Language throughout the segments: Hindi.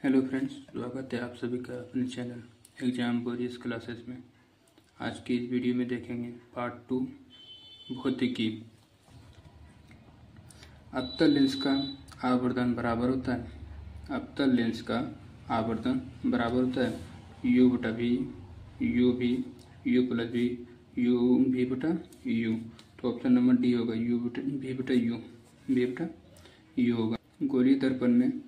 हेलो फ्रेंड्स, स्वागत है आप सभी का अपने चैनल एग्जाम बोरियस क्लासेस में। आज की इस वीडियो में देखेंगे पार्ट 2 भौतिकी। अवतल लेंस का आवर्धन बराबर होता है। अवतल लेंस का आवर्धन बराबर होता है u बटा v, u भी, u plus v, u v बटा u। तो ऑप्शन नंबर डी होगा u बटा v बटा u, v बटा u होगा। गोलीय दर्पण में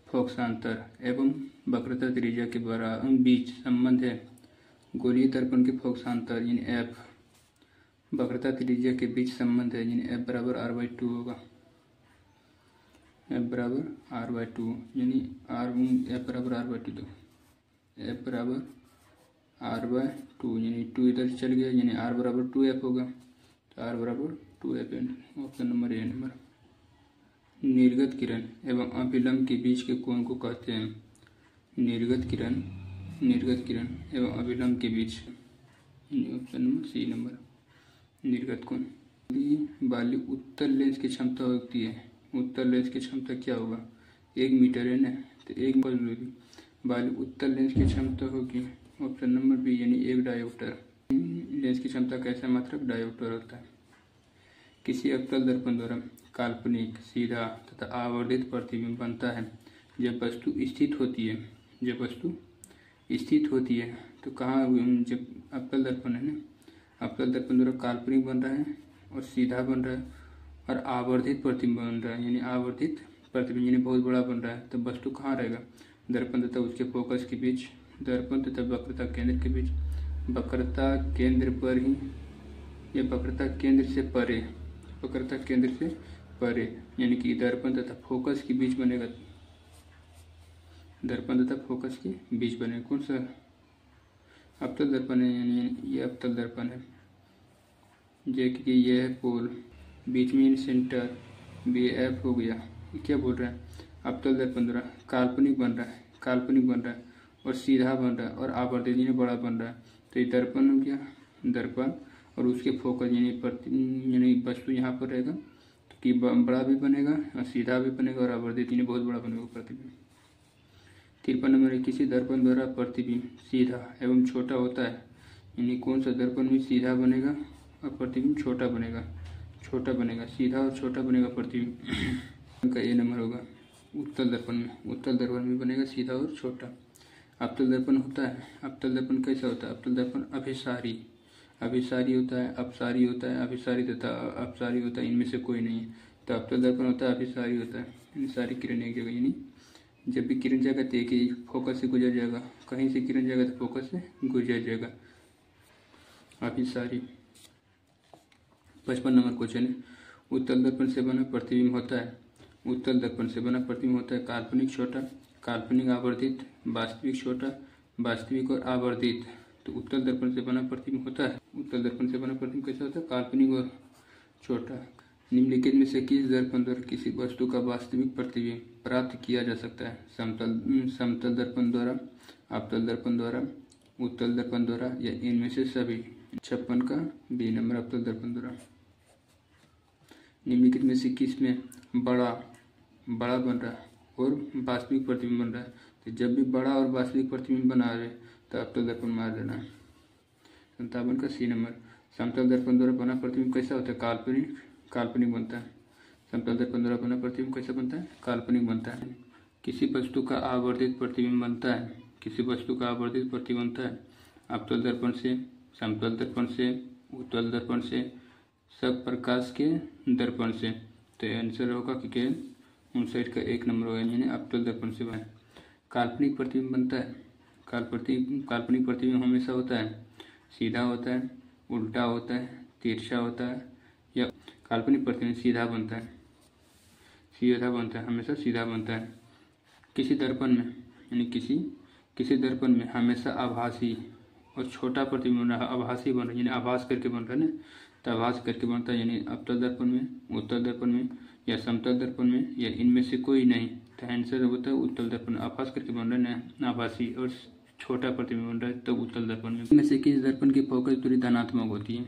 फोकसांतर एवं वक्रता त्रिज्या के बीच संबंध है। गोलीय दर्पण के फोकसांतर यानी f, वक्रता त्रिज्या के बीच संबंध है यानी f बराबर r/2 होगा। f बराबर r/2 यानी f बराबर r/2, तो f बराबर r/2 यानी 2 इधर चल गया यानी r बराबर 2f होगा। तो r बराबर 2f, option number A number. निर्गत किरण एवं अभिलंब के बीच के कोण को कहते हैं। निर्गत किरण एवं अभिलंब के बीच, ऑप्शन नंबर सी नंबर, निर्गत कोण। वाली उत्तल लेंस की क्षमता होती है। उत्तल लेंस की क्षमता क्या होगा? 1 मीटर है ना, तो 1 वाली उत्तल लेंस की क्षमता होगी ऑप्शन नंबर बी यानी 1 डायोप्टर। लेंस की क्षमता कैसा मात्रक डायोप्टर होता है। किसी अवतल दर्पण द्वारा काल्पनिक, सीधा तथा आवर्धित प्रतिबिंब बनता है जब वस्तु स्थित होती है। जब वस्तु स्थित होती है तो कहाँ, जब अवतल दर्पण है ना, अवतल दर्पण द्वारा काल्पनिक बन रहा है और सीधा बन रहा है और आवर्धित प्रतिबिंब बन रहा है यानी आवर्धित प्रतिबिंब यानी बहुत बड़ा बन रहा है, तब वस्तु कहाँ रहेगा? दर्पण तथा उसके फोकस के बीच, दर्पण तथा वक्रता केंद्र के बीच, वक्रता केंद्र पर ही या वक्रता केंद्र से परे, वक्रता केंद्र से परे यानी कि दर्पण तथा फोकस के बीच बनेगा। दर्पण तथा फोकस के बीच बनेगा। कौन सा अवतल दर्पण है? यानी ये अवतल दर्पण है। जैसे कि यह है पोल, बीच में सेंटर बी एफ हो गया। ये क्या बोल रहा है? अवतल दर्पण द्वारा काल्पनिक बन रहा है और सीधा बन रहा है और आवर्धित यानी बड़ा बन रहा है। तो ये दर्पण हो गया, दर्पण और उसके फोकस यानी वस्तु यहाँ पर रहेगा कि बड़ा भी बनेगा और सीधा भी बनेगा और आवर्धित यानी बहुत बड़ा बनेगा प्रतिबिंब। 53 नंबर है, किसी दर्पण द्वारा प्रतिबिंब सीधा एवं छोटा होता है यानी कौन सा दर्पण में सीधा बनेगा और प्रतिबिंब छोटा बनेगा, सीधा और छोटा बनेगा प्रतिबिंब का ए नंबर होगा। उत्तल दर्पण में बनेगा सीधा और छोटा। अवतल दर्पण होता है, अवतल दर्पण कैसा होता है? अवतल दर्पण अभिसारी होता है, अपसारी होता है, अभिसारी तथा अपसारी होता है, इनमें से कोई नहीं है। तो अवतल दर्पण होता है अभिसारी होता है यानी सारी किरण एक जगह, यानी जब भी किरण जाएगा तो एक ही फोकस से गुजर जाएगा, कहीं से किरण जाएगा तो फोकस से गुजर जाएगा, अभिसारी। 55 नंबर क्वेश्चन है, उत्तल दर्पण से बना प्रतिबिंब होता है। उत्तल दर्पण से बना प्रतिबिंब होता है काल्पनिक छोटा, काल्पनिक आवर्धित, वास्तविक छोटा, वास्तविक और आवर्धित। तो उत्तल दर्पण से बना प्रतिबिंब होता है, उत्तल दर्पण से बना प्रतिबिंब कैसा होता है? काल्पनिक और छोटा। निम्नलिखित में से किस दर्पण द्वारा किसी वस्तु का वास्तविक प्रतिबिंब प्राप्त किया जा सकता है? समतल दर्पण द्वारा, अवतल दर्पण द्वारा, उत्तल दर्पण द्वारा या इनमें से सभी। 56 का बी नंबर, अवतल दर्पण द्वारा। निम्नलिखित में से किस में बड़ा बन रहा है और वास्तविक प्रतिबिंब बन रहा है? तो जब भी बड़ा और वास्तविक प्रतिबिंब बना रहे तो अवतल दर्पण मार देना है। 57 का सी नंबर, समतल दर्पण द्वारा बना प्रतिबिंब कैसा होता है? काल्पनिक बनता है। समतल दर्पण द्वारा बना प्रतिबिंब कैसा बनता है? काल्पनिक बनता है। किसी वस्तु का आवर्धित प्रतिबिंब बनता है, किसी वस्तु का आवर्धित प्रतिबिंब बनता है अवतल दर्पण से, समतल दर्पण से, उत्तल दर्पण से, सब प्रकाश के दर्पण से। तो आंसर होगा कि 59 का 1 नंबर होगा यानी अवतल दर्पण से बना। काल्पनिक प्रतिबिंब बनता है, काल्पनिक प्रतिबिंब हमेशा होता है सीधा होता है, उल्टा होता है, तिरछा होता है, या काल्पनिक प्रतिबिंब सीधा बनता है, हमेशा सीधा बनता है। किसी दर्पण में यानी किसी दर्पण में हमेशा आभासी और छोटा प्रतिबिंब बन रहा है, आभासी बन रहा है यानी आभास करके बन रहा है ना, तो आभास करके बनता है यानी अवतल दर्पण में, उत्तल दर्पण में या समतल दर्पण में या इनमें से कोई नहीं। तो आंसर होता है उत्तल दर्पण, आभास करके बन रहा है ना, आभासी और छोटा प्रतिबिंब बन रहा है तब उत्तल दर्पण में से किस दर्पण की फोकस दूरी धनात्मक होती है?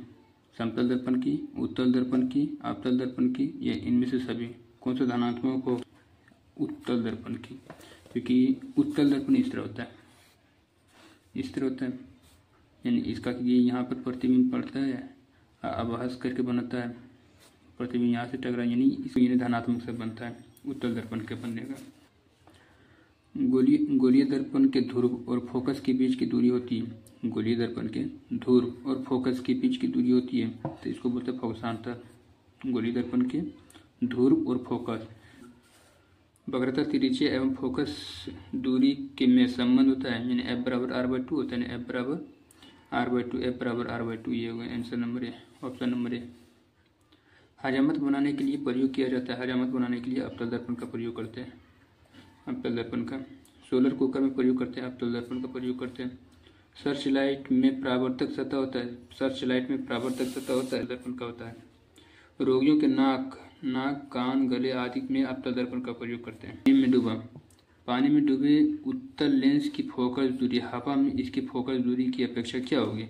समतल दर्पण की, उत्तल दर्पण की, अवतल दर्पण की या इनमें से सभी। कौन सा धनात्मक हो? उत्तल दर्पण की। क्योंकि उत्तल दर्पण इस तरह होता है, इस तरह होता है, यानी इसका ये यहाँ पर प्रतिबिंब पड़ता है, आभास करके बनता है, प्रतिबिंब यहाँ से टकरा, यानी इसको धनात्मक से बनता है उत्तल दर्पण के बनने का। गोलीय दर्पण के ध्रुव और फोकस के बीच की दूरी होती है, गोलीय दर्पण के ध्रुव और फोकस के बीच की दूरी होती है, तो इसको बोलते हैं फोकसांतर। गोलीय दर्पण के ध्रुव और फोकस, वक्रता त्रिज्या एवं फोकस दूरी के में संबंध होता है, यानी f बराबर r/2 होता है, f बराबर r/2, f बराबर r/2। ये होगा answer number A, option number A. हजामत बनाने के लिए प्रयोग किया जाता है, हजामत बनाने के लिए अवतल दर्पण का प्रयोग करते हैं, अवतल दर्पण का। सोलर कुकर में प्रयोग करते हैं, अवतल दर्पण का प्रयोग करते हैं। सर्च लाइट में परावर्तक सतह होता है, सर्च लाइट में परावर्तक सतह होता है, दर्पण का होता है। रोगियों के नाक, कान, गले आदि में अवतल दर्पण का प्रयोग करते हैं। पानी में डूबे उत्तल लेंस की फोकस दूरी हवा में इसकी फोकस दूरी की अपेक्षा क्या होगी?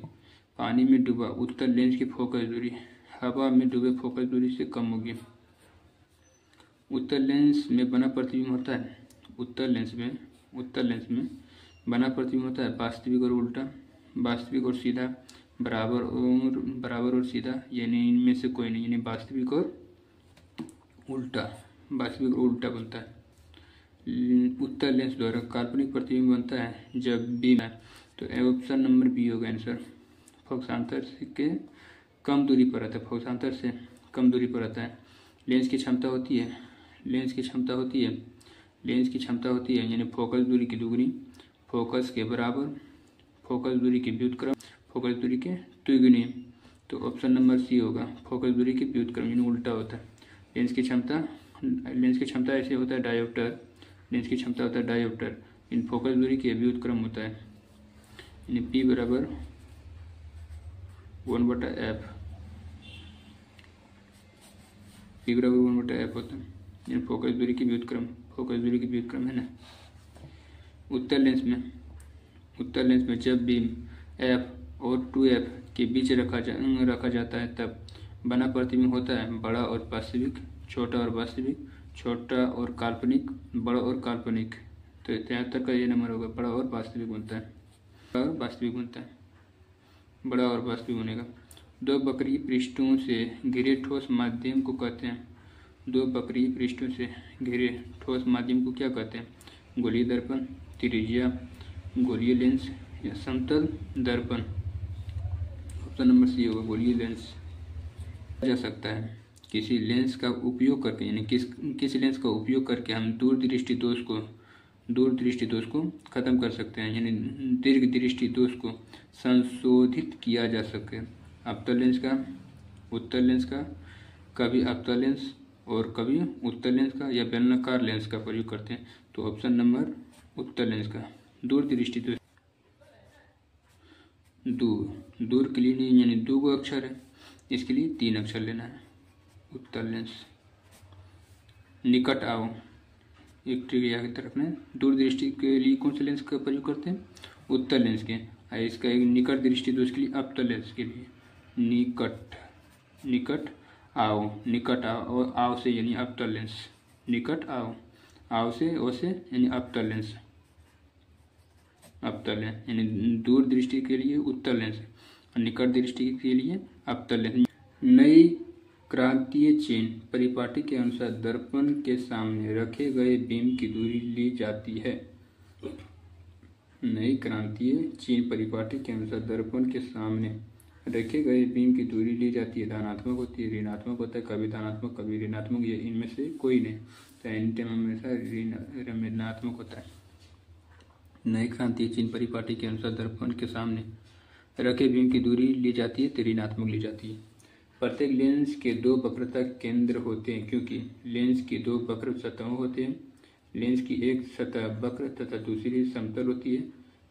पानी में डूबा उत्तल लेंस की फोकस दूरी हवा में डूबे फोकस दूरी से कम होगी। उत्तल लेंस में बना प्रतिबिंब होता है, उत्तल लेंस में बना प्रतिबिंब होता है वास्तविक और उल्टा, वास्तविक और सीधा, बराबर और सीधा, यानी इनमें से कोई नहीं, यानी वास्तविक और उल्टा बनता है। उत्तल लेंस द्वारा काल्पनिक प्रतिबिंब बनता है जब बी, तो ऑप्शन नंबर बी होगा आंसर। फोकसांतर के कम दूरी पर रहता है, फोकसांतर से कम दूरी पर रहता है। लेंस की क्षमता होती है यानी फोकस दूरी की दुगुनी, फोकस के बराबर, फोकस दूरी के व्युत्क्रम, फोकस दूरी के द्विगुनी, तो ऑप्शन नंबर सी होगा, फोकस दूरी के व्युत्क्रम, यानी उल्टा होता है। लेंस की क्षमता ऐसे होता है डायोप्टर, लेंस की क्षमता होता है डायोप्टर, इन फोकस दूरी के व्युत्क्रम होता है, यानी पी बराबर 1/f, पी बराबर 1/f होता है, यानी फोकस दूरी की व्युत्क्रम है ना। उत्तल लेंस में जब बीम f और 2f के बीच रखा जाता है तब बना प्रतिबिंब होता है बड़ा और वास्तविक, छोटा और काल्पनिक, बड़ा और काल्पनिक। तो 73 का ये नंबर होगा, बड़ा और वास्तविक बनता है, बड़ा और वास्तविक बनेगा। दो वक्रीय पृष्ठों से घिरे ठोस माध्यम को कहते हैं, दो वक्रीय पृष्ठों से घिरे ठोस माध्यम को क्या कहते हैं? गोलीय दर्पण, त्रिज्या, गोलीय लेंस या समतल दर्पण। ऑप्शन नंबर सी होगा, गोलीय लेंस। जा सकता है किसी लेंस का उपयोग करके, यानी किस लेंस का उपयोग करके हम दूर दृष्टि दोष को खत्म कर सकते हैं, यानी दीर्घ दृष्टि दोष को संशोधित किया जा सके। अवतल लेंस का, उत्तल लेंस का, कभी अवतल लेंस और कभी उत्तल लेंस का या बेलनाकार लेंस का प्रयोग करते हैं, तो ऑप्शन नंबर उत्तल लेंस का। दूर दृष्टि दोष, दूर के लिए नहीं, यानी 2 अक्षर है, इसके लिए 3 अक्षर लेना है। उत्तल लेंस। निकट आओ, एक ट्रिक याद रखना है, दूर दृष्टि के लिए कौन से लेंस का प्रयोग करते हैं? उत्तल लेंस के। इसका एक निकट दृष्टि दोष के लिए अवतल लेंस के लिए निकट आओ, और आओ से यानी अवतल लेंस, निकट आओ से, ओ से यानी अवतल लेंस, यानी दूर दृष्टि के लिए उत्तल लेंस और निकट दृष्टि के लिए अवतल लेंस। नई क्रांतीय चिन्ह परिपाटी के अनुसार दर्पण के सामने रखे गए बीम की दूरी ली जाती है। नई क्रांतीय चिन्ह परिपाटी के अनुसार दर्पण के सामने रखे गए बीम की दूरी ली जाती है। धनात्मक होती है, ऋणात्मक होता है, कभी धनात्मक कभी ऋणात्मक, ये इनमें से कोई नहीं, तो एनी टाइम हमेशा ऋणात्मक होता है। नई क्रांतीय चिन्ह परिपाटी के अनुसार दर्पण के सामने रखे बीम की दूरी ली जाती है, तो ऋणात्मक ली जाती है। प्रत्येक लेंस के 2 वक्रता केंद्र होते हैं, क्योंकि लेंस की 2 वक्र सतहों होते हैं। लेंस की एक सतह वक्र तथा दूसरी समतल होती है,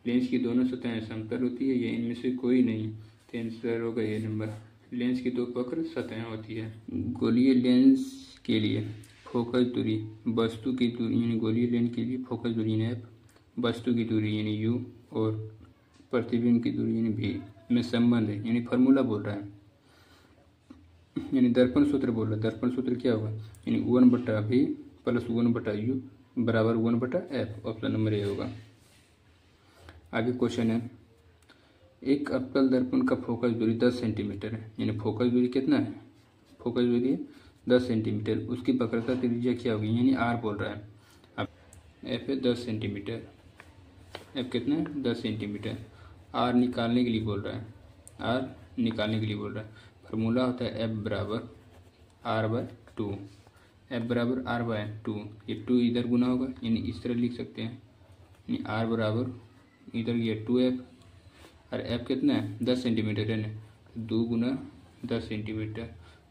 लेंस की दोनों सतहें समतल होती है, ये इनमें से कोई नहीं, तो आंसर होगा ये नंबर। लेंस की 2 वक्र सतहें होती है। गोलीय लेंस के लिए फोकस दूरी वस्तु की दूरी, यानी गोलीय लेंस के लिए फोकस दूरी f, वस्तु की दूरी यानी u और प्रतिबिंब की दूरी यानी v में संबंध है, यानी फार्मूला बोल रहा है, यानी दर्पण सूत्र बोल रहा है। दर्पण सूत्र क्या होगा? यानी 1/v + 1/u बराबर 1/f, ऑप्शन नंबर ए होगा। आगे क्वेश्चन है, एक अवतल दर्पण का फोकस दूरी 10 सेंटीमीटर है, यानी फोकस दूरी कितना है, फोकस दूरी 10 सेंटीमीटर, उसकी वक्रता त्रिज्या क्या होगी, यानी r बोल रहा है। अब f है 10 सेंटीमीटर, f कितना है 10 सेंटीमीटर, r निकालने के लिए बोल रहा है, r निकालने के लिए बोल रहा है। फार्मूला होता है f बराबर r/2, f बराबर r/2, ये 2 इधर गुना होगा, यानी इस तरह लिख सकते हैं, यानी r बराबर इधर ये 2f और f कितना है 10 सेंटीमीटर है ना, 2 गुना 10 सेंटीमीटर,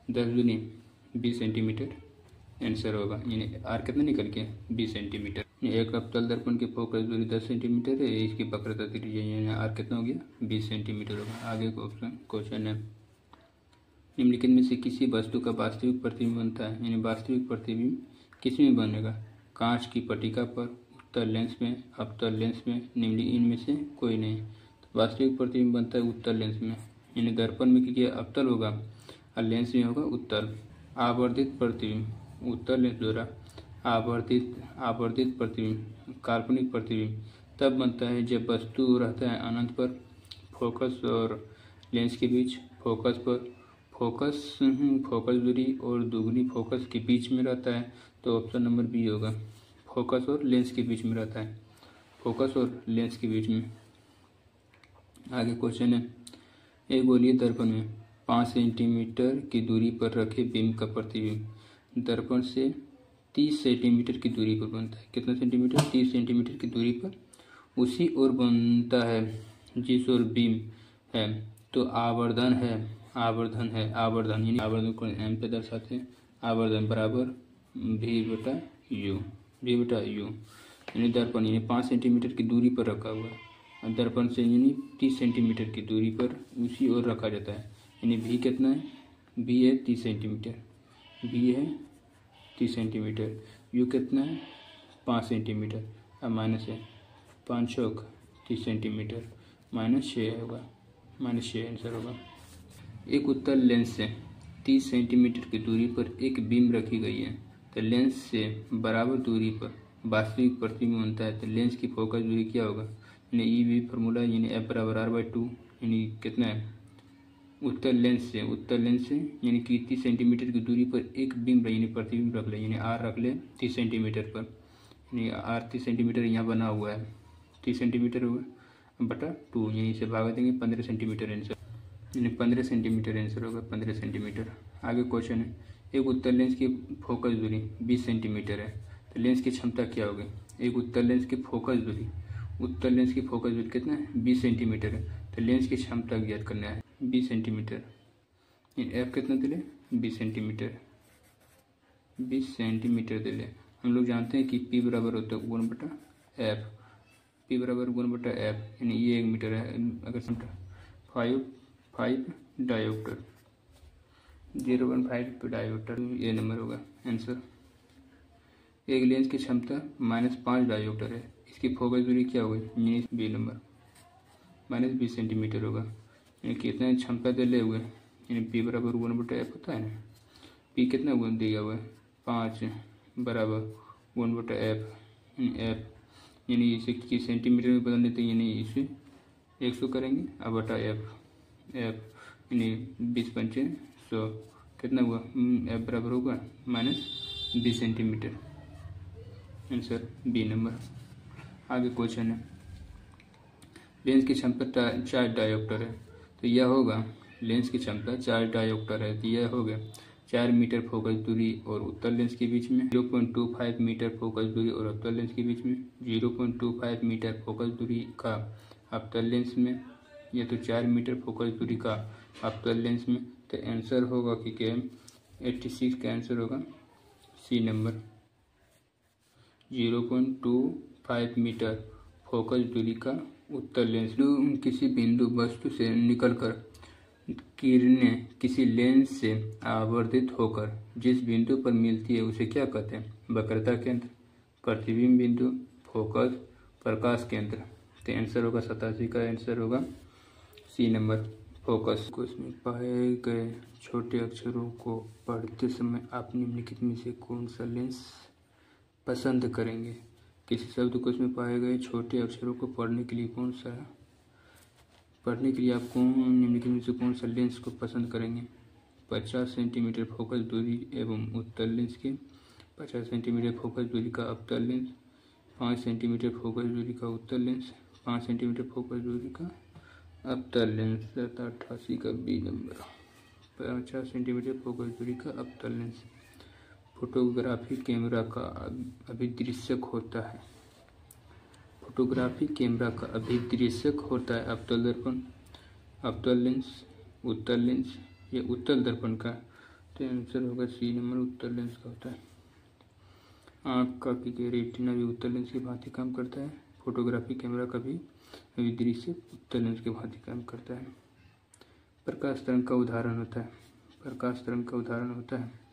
10 दूनी 20 सेंटीमीटर आंसर होगा, यानी r कितना निकल के 20 सेंटीमीटर। एक अवतल दर्पण के फोकस दूरी 10 सेंटीमीटर है, इसकी वक्रता त्रिज्या यानी r कितना हो गया 20 सेंटीमीटर होगा। आगे क्वेश्चन है, निम्नलिखित में से किसी वस्तु का वास्तविक प्रतिबिंब बनता है, यानी वास्तविक प्रतिबिंब किस में बनेगा, कांच की पट्टिका पर, उत्तल लेंस में, अवतल लेंस में, निम्नलिखित इनमें से कोई नहीं। तो वास्तविक प्रतिबिंब बनता है उत्तल लेंस में, यानी दर्पण में क्योंकि अवतल होगा और लेंस में होगा उत्तल। आवर्धित प्रतिबिंब, उत्तल लेंस द्वारा आवर्धित प्रतिबिंब, काल्पनिक प्रतिबिंब तब बनता है जब वस्तु रहता है अनंत पर, फोकस और लेंस के बीच, फोकस दूरी और दुगनी फोकस के बीच में रहता है, तो ऑप्शन नंबर बी होगा, फोकस और लेंस के बीच में रहता है, फोकस और लेंस के बीच में। आगे क्वेश्चन है, एक गोलीय दर्पण में 5 सेंटीमीटर की दूरी पर रखे बिंब का प्रतिबिंब दर्पण से 30 सेंटीमीटर की दूरी पर बनता है, कितना सेंटीमीटर 30 सेंटीमीटर की दूरी पर उसी ओर बनता है जिस ओर बिंब है, तो आवर्धन यानी आवर्धन को एम पे दर्शाते हैं, आवर्धन बराबर v/u, यानी दर्पण यानी 5 सेंटीमीटर की दूरी पर रखा हुआ है, दर्पण से यानी 30 सेंटीमीटर की दूरी पर उसी ओर रखा जाता है, यानी v कितना है, v है 30 सेंटीमीटर, v है 30 सेंटीमीटर, u कितना है 5 सेंटीमीटर, अब माइनस है 5 चौक 30 सेंटीमीटर, -6 होगा, -6 आंसर होगा। एक उत्तल लेंस से 30 सेंटीमीटर की दूरी पर एक बीम रखी गई है, तो लेंस से बराबर दूरी पर वास्तविक प्रतिबिंब बनता है, तो लेंस की फोकस दूरी क्या होगा, यानी ई भी फार्मूला यानी f बराबर r/2, यानी कितना है उत्तल लेंस से यानी कि 30 सेंटीमीटर की दूरी पर एक बीम यानी प्रतिबिंब रख ले, यानी r रख ले 30 सेंटीमीटर पर, यानी r 30 सेंटीमीटर यहाँ बना हुआ है, 30 सेंटीमीटर होगा बटा 2, यानी इसे भाग देंगे 15 सेंटीमीटर आंसर, यानी 15 सेंटीमीटर आंसर होगा, 15 सेंटीमीटर। आगे क्वेश्चन है, एक उत्तल लेंस की फोकस दूरी 20 सेंटीमीटर है, तो लेंस की क्षमता क्या होगी, एक उत्तल लेंस की फोकस दूरी कितना है 20 सेंटीमीटर है, तो लेंस की क्षमता ज्ञात करना है 20 सेंटीमीटर, एफ कितना दिले 20 सेंटीमीटर दिले। हम लोग जानते हैं कि पी बराबर होता है 1/f, पी बराबर 1/f, यानी ये 1 मीटर है, अगर 5 डायोप्टर 0.5 डायोप्टर, ये नंबर होगा आंसर। एक लेंस की क्षमता -5 डायोप्टर है, इसकी फोकस दूरी क्या होगी, बी नंबर -20 सेंटीमीटर होगा, यानी कितना क्षमता दे ले हुए, यानी पी बराबर 1/f होता है ना, पी कितना दिया हुआ है 5 बराबर 1/f, एफ यानी इसे सेंटीमीटर में बदल देते हैं, यानी इसे 100 करेंगे अब बटा एफ यानी 20 पंचे 100, कितना हुआ एफ बराबर होगा -20 सेंटीमीटर, आंसर बी नंबर। आगे क्वेश्चन है, लेंस की क्षमता 4 डायोप्टर है, तो यह होगा लेंस की क्षमता 4 डायोप्टर है, तो यह हो गया 4 मीटर फोकस दूरी और उत्तल लेंस के बीच में, 0.25 मीटर फोकस दूरी और अवतल लेंस के बीच में, 0.25 मीटर फोकस दूरी का अवतल लेंस में, यह तो 4 मीटर फोकस दूरी का अवतल लेंस में, तो आंसर होगा कि 86 का आंसर होगा सी नंबर, 0.25 मीटर फोकस दूरी का उत्तल लेंस। किसी बिंदु वस्तु से निकलकर किरणें किसी लेंस से आवर्धित होकर जिस बिंदु पर मिलती है उसे क्या कहते हैं, वक्रता केंद्र, प्रतिबिंब बिंदु, फोकस, प्रकाश केंद्र, तो आंसर होगा 87 का आंसर होगा सी नंबर फोकस। उसमें पाए गए छोटे अक्षरों को पढ़ते समय आप निम्नलिखित में से कौन सा लेंस पसंद करेंगे। किसी शब्द को इसमें पाए गए छोटे अक्षरों को पढ़ने के लिए आप निम्नलिखित में से कौन सा लेंस को पसंद करेंगे? 50 सेंटीमीटर फोकस दूरी एवं उत्तल लेंस के, 50 सेंटीमीटर फोकस दूरी का अवतल लेंस, 5 सेंटीमीटर फोकस दूरी का उत्तल लेंस, 5 सेंटीमीटर फोकस दूरी का अवतल लेंस। 88 का बी नंबर, 50 सेंटीमीटर फोकस दूरी का अवतल लेंस। फोटोग्राफी कैमरा का अभिदृश्यक होता है। फोटोग्राफी कैमरा का अभिदृश्यक होता है अवतल दर्पण, अवतल लेंस, उत्तल लेंस या उत्तल दर्पण का। तो आंसर होगा सी नंबर, उत्तल लेंस का होता है। आँख का रेटिना भी उत्तल लेंस की भांति काम करता है। फोटोग्राफी कैमरा का भी अभिदृश्यक उत्तल लेंस की भांति काम करता है। प्रकाश तरंग का उदाहरण होता है। प्रकाश तरंग का उदाहरण होता है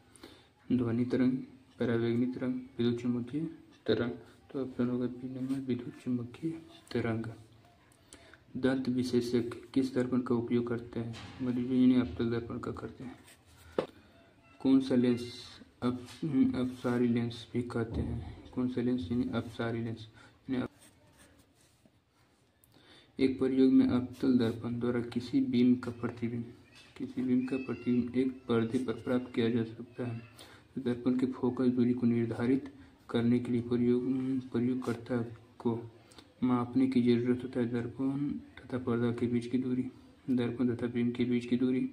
ध्वनि तरंग, परावैंगनी तरंग, विद्युत चुम्बकीय तरंग। तो ऑप्शन होगा बी नंबर, विद्युत चुम्बकीय तरंग। दंत विशेषज्ञ किस दर्पण का उपयोग करते हैं? यानी अवतल दर्पण का करते हैं। कौन सा लेंस अपसारी लेंस भी कहते हैं? कौन सा लेंस यानी अपसारी लेंस? एक प्रयोग में अवतल दर्पण द्वारा किसी बीम का प्रतिबिंब एक पर्दे पर प्राप्त किया जा सकता है। तो दर्पण के फोकस दूरी को निर्धारित करने के लिए प्रयोगकर्ता को मापने की जरूरत होता है दर्पण तथा पर्दा के बीच की दूरी, दर्पण तथा बीम के बीच की दूरी,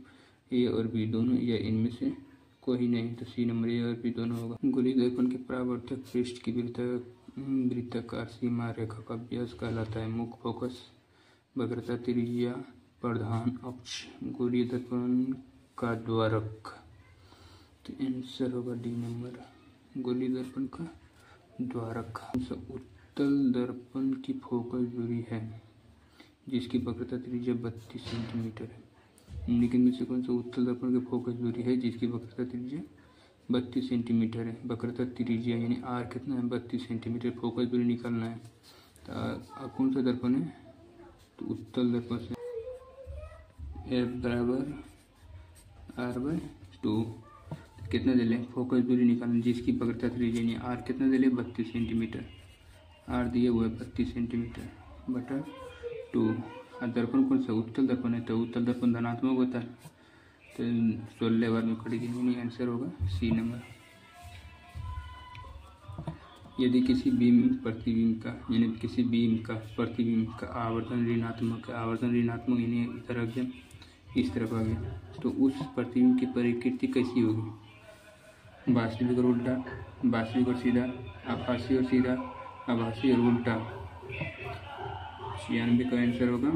ए और बी दोनों या इनमें से कोई नहीं। तो सी नंबर, ए और बी दोनों होगा। गोलीय दर्पण के परावर्तक पृष्ठ की वृत्ताकार सीमा रेखा का व्यास कहलाता है। मुख्य फोकस, वक्रता, त्रिज्या, प्रधान अक्ष। गोलीय दर्पण का द्वारक। तो आंसर होगा डी नंबर, गोलीय दर्पण का द्वारक। उत्तल दर्पण की फोकस दूरी है जिसकी वक्रता त्रिज्या 32 सेंटीमीटर है। निम्नलिखित में से कौन सा उत्तल दर्पण की फोकस दूरी है जिसकी वक्रता त्रिज्या 32 सेंटीमीटर है? वक्रता त्रिज्या यानी आर कितना है? 32 सेंटीमीटर। फोकस दूरी निकालना है। तो कौन सा दर्पण है? तो उत्तल दर्पण से F बराबर R/2 कितना दे लें? फोकस दूरी निकालना जिसकी वक्रता त्रिज्या यानी आर कितना दे लें? 32 सेंटीमीटर। आर दिया हुआ है 32 सेंटीमीटर बटा 2। और दर्पण कौन सा? उत्तल दर्पण है। तो उत्तल दर्पण धनात्मक होता है। तो 16 बार में कटेगी नहीं। आंसर होगा सी नंबर। यदि किसी बीम प्रतिबिंब का यानी किसी बीम का प्रतिबिंब का आवर्धन ऋणात्मक यानी इस तरफ आ गया तो उस प्रतिबिंब की प्रकृति कैसी होगी? वास्तविक और उल्टा, वास्तविक और सीधा, आभासी और सीधा, आभासी और उल्टा। 96 का आंसर होगा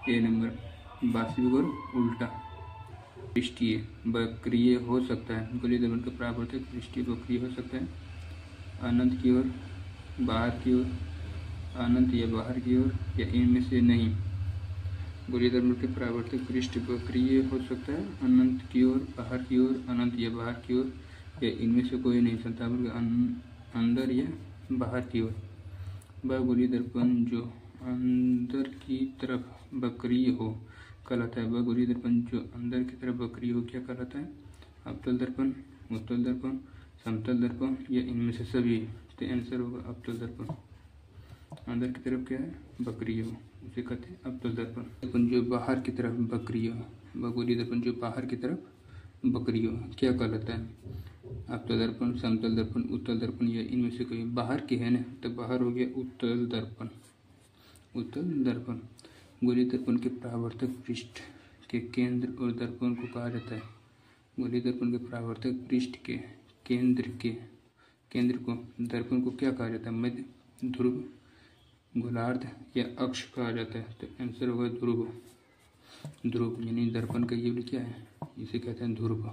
ए नंबर, वास्तविक और उल्टा। पृष्ठीय वक्रीय हो सकता है। गोलीय दर्पण का परावर्तक पृष्ठीय वक्रीय हो सकता है अनंत की ओर, बाहर की ओर, अनंत या बाहर की ओर या इनमें से नहीं। गोलीय दर्पण के परावर्तक पृष्ठ वक्रीय हो सकता है अनंत की ओर, बाहर की ओर, अनंत या बाहर की ओर या इनमें से कोई नहीं। 57 अंदर या बाहर की ओर। वह गोलीय दर्पण जो अंदर की तरफ वक्रीय हो कहलाता है। वह गोलीय दर्पण जो अंदर की तरफ वक्रीय हो क्या कहलाता है? अवतल दर्पण, उत्तल दर्पण, समतल दर्पण या इनमें से सभी। तो आंसर होगा अवतल दर्पण। अंदर की तरफ क्या है? वक्रीय हो, उसे कहते हैं अवतल दर्पण। दर्पण जो बाहर की तरफ वक्रीय हो, वह गोलीय दर्पण जो बाहर की तरफ वक्रीय हो क्या कहलाता है? अवतल दर्पण, समतल दर्पण, उत्तल दर्पण या इनमें से कोई। बाहर की है ना, तो बाहर हो गया उत्तल दर्पण, उत्तल दर्पण। गोलीय दर्पण के परावर्तक पृष्ठ के केंद्र और दर्पण को कहा जाता है। गोलीय दर्पण के परावर्तक पृष्ठ के केंद्र को दर्पण को क्या कहा जाता है? मध्य, ध्रुव, गोलार्ध या अक्ष कहा जाता है। तो आंसर होगा ध्रुव। ध्रुव यानी दर्पण का ये क्या है? इसे कहते हैं ध्रुव।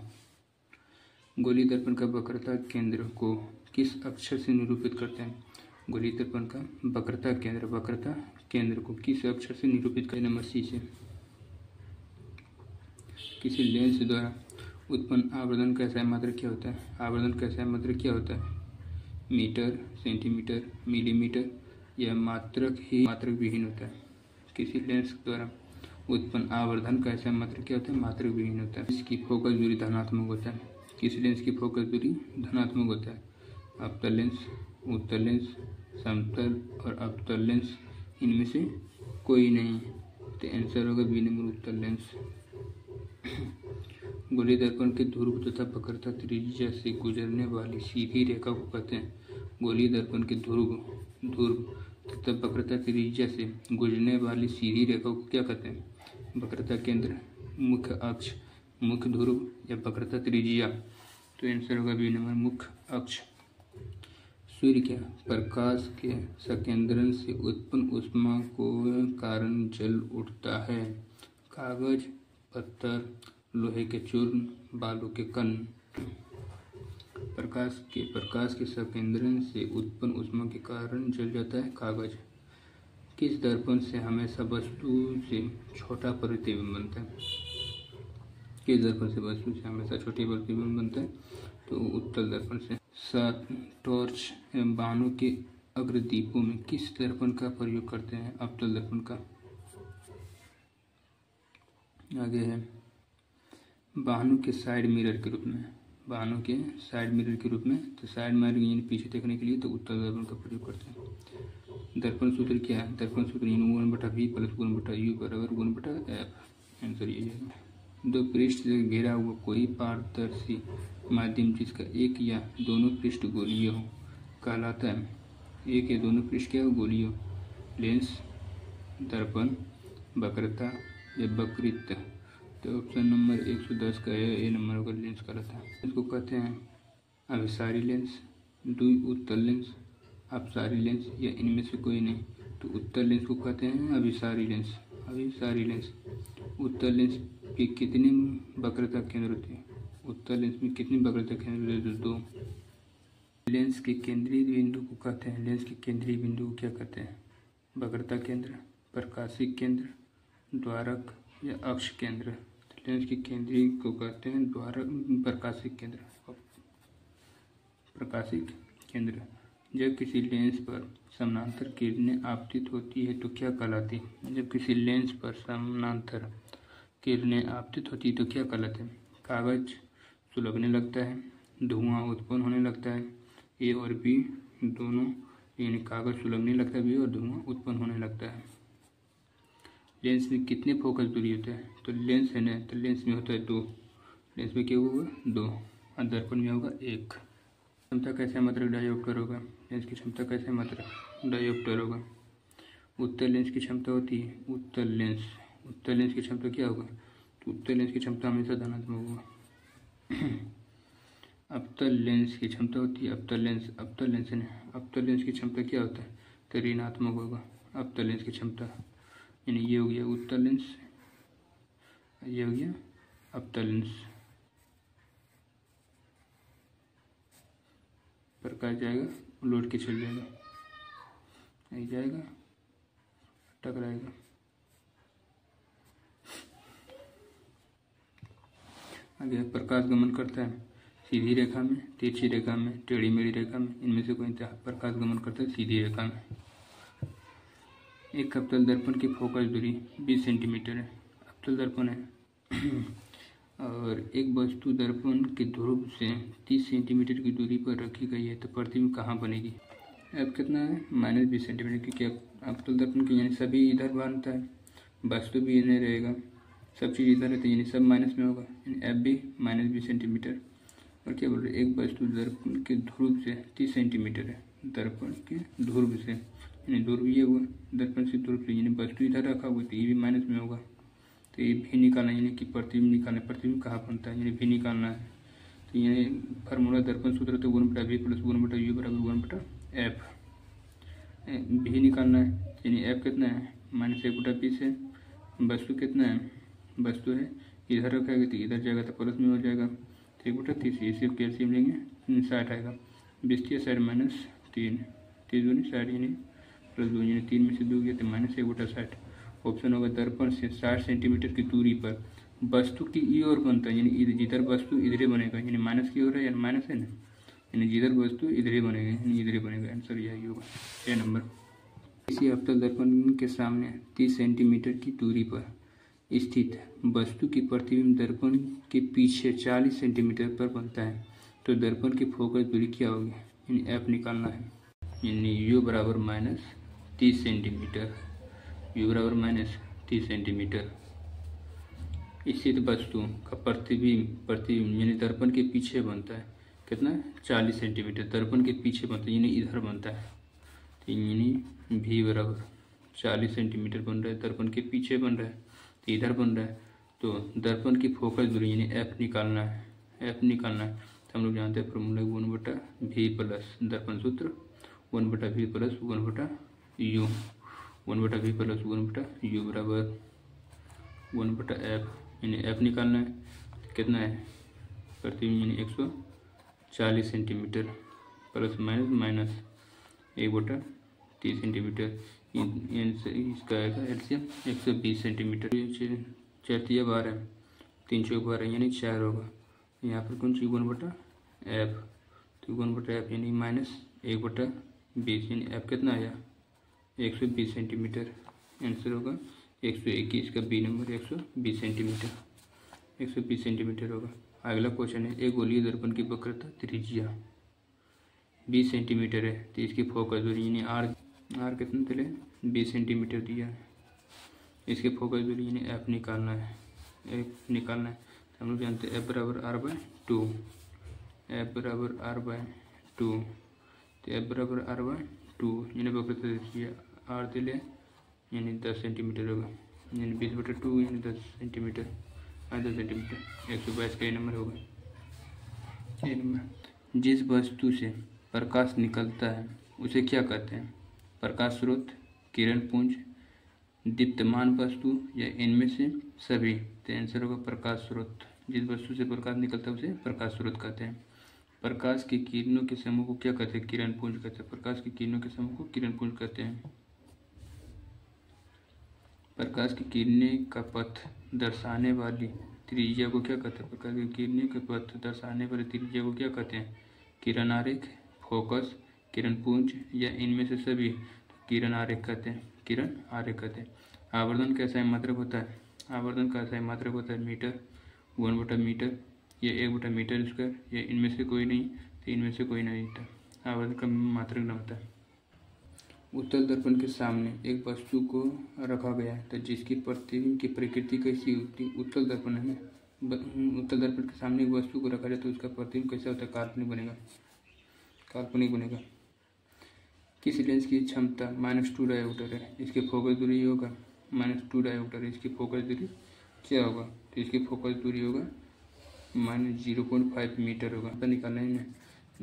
गोलीय दर्पण का वक्रता केंद्र को किस अक्षर से निरूपित करते हैं? गोलीय दर्पण का वक्रता केंद्र को किस अक्षर से निरूपित करें? नंबर सी से। किसी लेंस द्वारा उत्पन्न आवर्धन का SI मात्रक क्या होता है? आवर्धन का SI मात्रक क्या होता है? मीटर, सेंटीमीटर, मिलीमीटर या मात्रक विहीन होता है। किसी लेंस द्वारा उत्पन्न आवर्धन का SI मात्रक क्या होता है? मात्रक विहीन होता है। इसकी फोकस दूरी धनात्मक होता है। किसी लेंस की फोकस दूरी धनात्मक होता है। अवतल लेंस, उत्तल लेंस, समतल और अवतल लेंस, इनमें से कोई नहीं। तो आंसर होगा बी नंबर उत्तल लेंस। गोलीय दर्पण के ध्रुव तथा वक्रता त्रिज्या से गुजरने वाली सीधी रेखा को कहते हैं। गोलीय दर्पण के ध्रुव तथा वक्रता त्रिज्या से गुजरने वाली सीधी रेखा को क्या कहते हैं? वक्रता केंद्र, मुख्य अक्ष, मुख्य ध्रुव या वक्रता त्रिज्या। तो आंसर होगा बी नंबर मुख्य अक्ष। सूर्य के प्रकाश के संकेंद्रण से उत्पन्न ऊष्मा को कारण जल उठता है। कागज, पत्थर, लोहे के चूर्ण, बालू के कण। प्रकाश के संकेंद्रण से उत्पन्न ऊष्मा के कारण जल जाता है कागज। किस दर्पण से हमेशा वस्तु से छोटा प्रतिबिंब बनता है? किस दर्पण से वस्तु से हमेशा छोटी प्रतिबिंब बनता है? तो उत्तल दर्पण से। 7 टॉर्च एवं वाहनों के अग्रदीपों में किस दर्पण का प्रयोग करते हैं? अवतल दर्पण का। आगे है वाहनों के साइड मिरर के रूप में। वाहनों के साइड मिरर के रूप में, तो साइड मिरर यानी पीछे देखने के लिए तो उत्तल दर्पण का प्रयोग करते हैं। दर्पण सूत्र क्या है? दर्पण सूत्र गुण/v प्लस गुण/u बराबर गुण/f। आंसर ये है। दो पृष्ठ से घिरा हुआ कोई पारदर्शी माध्यम जिसका एक या दोनों पृष्ठ गोलीय हो कहलाता है। एक या दोनों पृष्ठ क्या हो? गोलीय हो। लेंस, दर्पण, वक्रता या वक्रित। तो ऑप्शन नंबर 110 का है ए नंबर का लेंस कहलाता है। इसको कहते हैं अभिसारी लेंस, द्वि उत्तल लेंस, अपसारी लेंस या इनमें से कोई नहीं। तो उत्तल लेंस को कहते हैं अभिसारी लेंस। अभिसारी लेंस। उत्तल लेंस की कितनी वक्रता केंद्र होती है? उत्तल लेंस में कितनी वक्रता केंद्र होती है? 2। लेंस के केंद्रीय बिंदु को कहते हैं, लेंस के केंद्रीय बिंदु को क्या कहते हैं? वक्रता केंद्र, प्रकाशिक केंद्र, द्वारक या अक्ष केंद्र। लेंस के केंद्रीय को कहते हैं द्वारक, प्रकाशिक केंद्र। प्रकाशिक केंद्र। जब किसी लेंस पर समानांतर किरणें आपतित होती है तो क्या कहलाती है? जब किसी लेंस पर समानांतर किरणें आपतित होती है तो क्या कहलाते हैं? कागज सुलगने लगता है, धुआं उत्पन्न होने लगता है। ए और बी दोनों, यानी कागज सुलगने लगता है बी और धुआं उत्पन्न होने लगता है। लेंस में कितने फोकस दूरी होते हैं? तो लेंस है ना, तो लेंस में होता है 2। लेंस में क्या होगा? 2 और दर्पण में होगा 1। क्षमता कैसे मात्रक डायोप्टर होगा? लेंस की क्षमता कैसे मात्रक डायोप्टर होगा? उत्तल लेंस की क्षमता होती है उत्तल लेंस। उत्तल लेंस की क्षमता क्या होगा? तो उत्तल लेंस की क्षमता हमेशा धनात्मक होगा। अवतल लेंस की क्षमता होती है अवतल लेंस। अवतल लेंस है ना, अवतल लेंस की क्षमता क्या होता है? तो ऋणात्मक होगा अवतल लेंस की क्षमता। यानी ये हो गया उत्तल लेंस, ये हो गया अवतल लेंस। प्रकाश जाएगा, लौट के चल जाएगा, नहीं जाएगा, टकराएगा। आगे प्रकाश गमन करता है सीधी रेखा में, तिरछी रेखा में, टेढ़ी मेढ़ी रेखा में, इनमें से कोई प्रकाश गमन करता है सीधी रेखा में। एक अवतल दर्पण की फोकस दूरी 20 सेंटीमीटर है। अवतल दर्पण है और एक वस्तु दर्पण के ध्रुव से 30 सेंटीमीटर की दूरी पर रखी गई है तो प्रतिबिंब कहाँ बनेगी? अब कितना है? -20 सेंटीमीटर की। क्या अवतल दर्पण की यानी सभी इधर बनता है, वस्तु भी इधर रहेगा, सब चीज़ इधर रहती है, यानी सब माइनस में होगा, यानी एफ भी -20 सेंटीमीटर। और क्या बोल रहे? एक वस्तु दर्पण के ध्रुव से 30 सेंटीमीटर है, दर्पण के ध्रुव से, यानी ध्रुव ये हुआ दर्पण से ध्रुव से, यानी वस्तु इधर रखा हुआ तो ये भी माइनस में होगा। तो ये भी निकालना है, यानी कि प्रतिबिंब निकालना है। प्रतिबिंब कहाँ बनता है? यानी भी निकालना है। तो यानी फार्मूला दर्पण सूत्र तो गुण/v प्लस गुण/u बराबर गुण/f। भी निकालना है, यानी f कितना है? -1/20 से। वस्तु कितना है? वस्तु है इधर रखेगा तो इधर जाएगा तो प्लस में हो जाएगा, 1/30। इसे कैल्शियम लेंगे 60 आएगा, 20 की साइड -3, 30 दूनी 60 यानी +2, यानी 3 में से 2 गया तो -1/60। ऑप्शन होगा दर्पण से 60 सेंटीमीटर की दूरी पर वस्तु की ई ओर बनता है, यानी जिधर वस्तु इधरे बनेगा, यानी माइनस की ओर है, यानी माइनस है ना, यानी जिधर वस्तु इधरे बनेगा, यानी इधरे बनेगा। आंसर यही होगा ए नंबर। किसी अवतल दर्पण के सामने 30 सेंटीमीटर की दूरी पर स्थित वस्तु की प्रतिबिंब दर्पण के पीछे 40 सेंटीमीटर पर बनता है तो दर्पण की फोकस दूरी क्या होगी? यानी एफ निकालना है। यानी u बराबर -30 सेंटीमीटर, u बराबर -30 सेंटीमीटर। स्थित वस्तु का प्रतिबिंब यानी दर्पण के पीछे बनता है कितना, 40 सेंटीमीटर दर्पण के पीछे बनता है, यानी इधर बनता है। तो यानी v बराबर 40 सेंटीमीटर बन रहा है, दर्पण के पीछे बन रहा है तो इधर बन रहा है। तो दर्पण की फोकस दूरी यानी f निकालना है, f निकालना है। तो हम लोग जानते हैं फॉर्मूला 1/v प्लस दर्पण सूत्र 1/v plus 1/u, 1/v plus 1/u बराबर 1/f, यानी f निकालना है कितना है, प्रतिबिंब यानी 140 सेंटीमीटर प्लस माइनस 1/30 सेंटीमीटर, इसका आएगा एलसीएम 120 सेंटीमीटर। 4 12 3 चौक 12 यानी 4 होगा। यहाँ पर कौन सी 1/f, तो 1/f यानी -1/20 यानी f कितना आया 120 सेंटीमीटर। आंसर होगा 121 का बी नंबर 120 सेंटीमीटर, 120 सेंटीमीटर होगा। अगला क्वेश्चन है, एक गोलीय दर्पण की वक्रता त्रिज्या 20 सेंटीमीटर है तो इसकी फोकस दूरी यानी आर कितना चले 20 सेंटीमीटर दिया है, इसके फोकस दूरी यानी एफ निकालना है, एफ निकालना है। तो हम लोग जानते हैं एफ बराबर r/2, एफ बराबर r/2, तो एफ बराबर r/2 यानी वक्रता त्रिज्या आर दिले यानी 10 सेंटीमीटर होगा, यानी 20/2 यानी 10 सेंटीमीटर, 10 सेंटीमीटर 122 का नंबर होगा। नंबर, जिस वस्तु से प्रकाश निकलता है उसे क्या कहते हैं, प्रकाश स्रोत, किरण पुंज, दीप्तमान वस्तु या इनमें से सभी। तो आंसर होगा प्रकाश स्रोत। जिस वस्तु से प्रकाश निकलता है उसे प्रकाश स्रोत कहते हैं। प्रकाश की किरणों के समूह को क्या कहते हैं, किरण पुंज कहते हैं। प्रकाश की किरणों के समूह को किरण पुंज कहते हैं। प्रकाश की किरणें का पथ दर्शाने वाली त्रिज्या को क्या कहते हैं, प्रकाश की किरणें का पथ दर्शाने वाली त्रिज्या को क्या कहते हैं, किरण आरेख, फोकस, किरण पुंज या इनमें से सभी। तो किरण आरेख कहते हैं, किरण आरेख कहते हैं। आवर्धन का SI मात्रक होता है, आवर्धन का SI मात्रक होता है मीटर, 1/मीटर या 1/मीटर स्क्वायर या इनमें से कोई नहीं, तो इनमें से कोई नहीं होता, आवर्धन का मात्रक न होता है। उत्तल दर्पण के सामने एक वस्तु को रखा गया है तो जिसकी प्रतिबिंब की प्रकृति कैसी होती है, उत्तल दर्पण है ना, उत्तल दर्पण के सामने एक वस्तु को रखा जाए तो उसका प्रतिबिंब कैसा होता है, काल्पनिक बनेगा, काल्पनिक बनेगा। किस लेंस की क्षमता -2 डायोप्टर है, इसकी फोकस दूरी होगा -2 डायोप्टर, इसकी फोकस दूरी क्या होगा, तो इसकी फोकस दूरी होगा -0.5 मीटर होगा। पता निकालना है ना,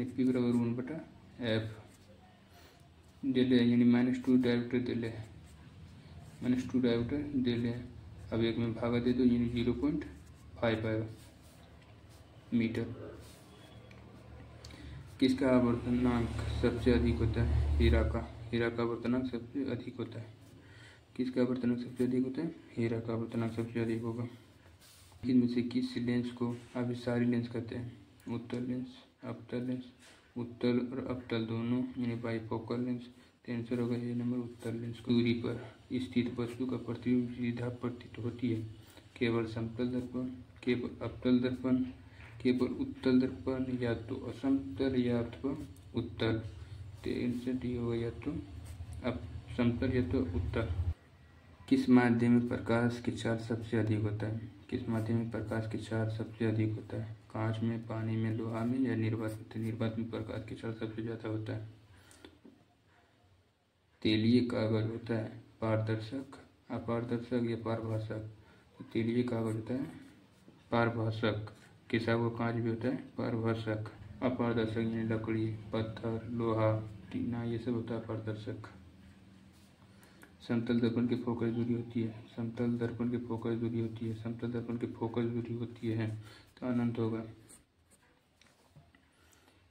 P बराबर 1/f दे ले, यानी -2 डायोप्टर दे ले, -2 डायोप्टर दे ले। अब एक में भागा दे दो यानी 0.5 आएगा मीटर। किसका आवर्तनांक सबसे अधिक होता है, हीरा का, हीरा का आवर्तनांक सबसे अधिक होता है। किसका आवर्तनांक सबसे अधिक होता है, हीरा का आवर्तनांक सबसे अधिक होगा। इनमें से किस लेंस को अभिसारी लेंस कहते हैं, उत्तल लेंस, अवतल लेंस, उत्तल और अवतल दोनों यानी बाइफोकल लेंस। आंसर होगा ये नंबर उत्तल लेंस। दूरी पर स्थित वस्तु का प्रतिबिंब सीधा प्रतीत होती है, केवल समतल दर्पण, केवल अवतल दर्पण, केवल उत्तल दर्पण या तो असमतल या अथवा उत्तल। तो आंसर डी होगा या तो समतल या तो उत्तल। किस माध्यम में प्रकाश की चार्ज सबसे अधिक होता है, किस माध्यम में प्रकाश की चार्ज सबसे अधिक होता है, कांच में, पानी में, लोहा में या निर्वात में। निर्वात में प्रकाश की चार्ज सबसे ज़्यादा होता है। तेलीय कागज होता है पारदर्शक, अपारदर्शक या पारभाषक। तो तेलीय कागज होता है पारभाषक, किसा हुआ कांच भी होता है पारभाषक। अपारदर्शक यानी लकड़ी, पत्थर, लोहा, टीना ये सब होता है पारदर्शक। समतल दर्पण की फोकस दूरी होती है, समतल दर्पण की फोकस दूरी होती है, समतल दर्पण की फोकस दूरी होती है, तो अनंत होगा।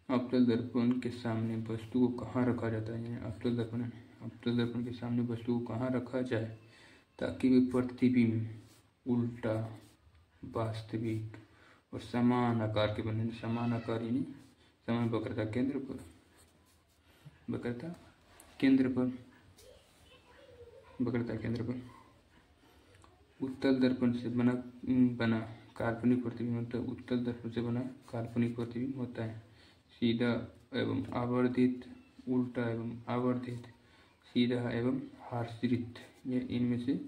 अवतल दर्पण के सामने वस्तु को कहाँ रखा जाता है, अवतल दर्पण, अवतल दर्पण के सामने वस्तु को कहाँ रखा जाए ताकि वे प्रतिबिंब उल्टा, वास्तविक और समान आकार के बने। समान आकार यानी समान वक्रता केंद्र पर, वक्रता केंद्र पर, वक्रता केंद्र पर। उत्तल दर्पण से बना काल्पनिक प्रतिबिंब मतलब उत्तल दर्पण से बना काल्पनिक प्रतिबिंब होता है सीधा एवं आवर्धित उल्टा एवं आवर्धित, सीधा एवं हार्षित, यह इनमें से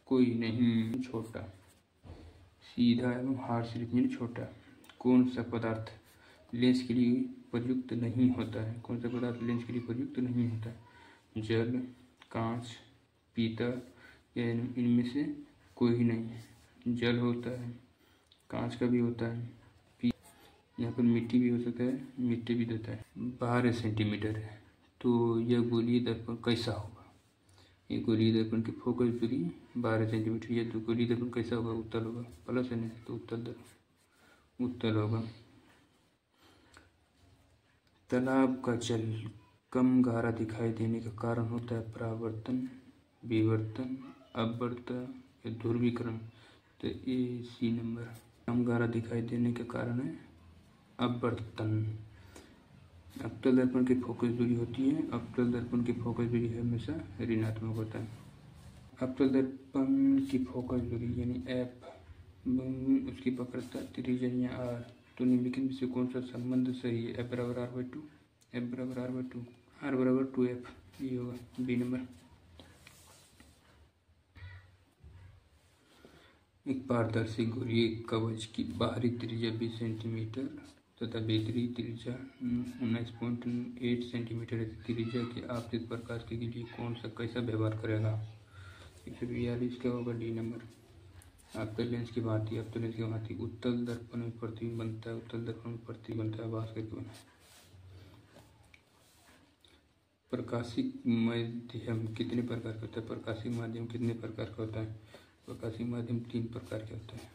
कोई नहीं। छोटा, सीधा एवं हार्षित यानी छोटा। कौन सा पदार्थ लेंस के लिए प्रयुक्त नहीं होता है? कौन सा पदार्थ लेंस के लिए प्रयुक्त नहीं होता है? जल, कांच, पीतल, या इनमें से कोई नहीं। जल होता है, कांच का भी होता है, यहाँ पर मिट्टी भी हो सकता है, मिट्टी भी देता है। 12 सेंटीमीटर है, तो यह गोलीय दर्पण कैसा होगा? ये गोलीय दर्पण की फोकस दूरी 12 सेंटीमीटर। यह तो गोलीय दर्पण कैसा होगा? उत्तल होगा। प्लस है नहीं तो उत्तल दर्पण उत्तल होगा। तालाब का जल कम गाढ़ा दिखाई देने का कारण होता है परावर्तन, विवर्तन, अपवर्तन या ध्रुवीकरण। तो ए सी नंबर। कम गाढ़ा दिखाई देने का कारण है अपवर्तन। अवतल दर्पण की फोकस दूरी होती है, अवतल दर्पण की फोकस दूरी हमेशा ऋणात्मक होता है। अवतल दर्पण की फोकस दूरी यानी एफ, उसकी वक्रता त्रिज्या या आर। तो निम्नलिखित में से कौन सा संबंध सही है? एफ बराबर आर बाई टू, एफ बराबर आर बाई टू, आर बराबर 2f, ये होगा बी नंबर। एक पारदर्शी गोलीय कवच की बाहरी त्रिज्या 20 सेंटीमीटर तथा भीतरी त्रिज्या 19.8 सेंटीमीटर है। त्रिज्या के आपतित प्रकाश के लिए कौन सा कैसा व्यवहार करेगा? 142 का होगा डी नंबर। अवतल लेंस की भांति, अवतल लेंस की भांति उत्तल दर्पण में प्रतिबिंब बनता है, उत्तल दर्पण में प्रतिबिंब बनता है, आभास करके बना। प्रकाशिक माध्यम कितने प्रकार का होता है? प्रकाशिक माध्यम कितने प्रकार का होता है? प्रकाशिक माध्यम 3 प्रकार के होता है।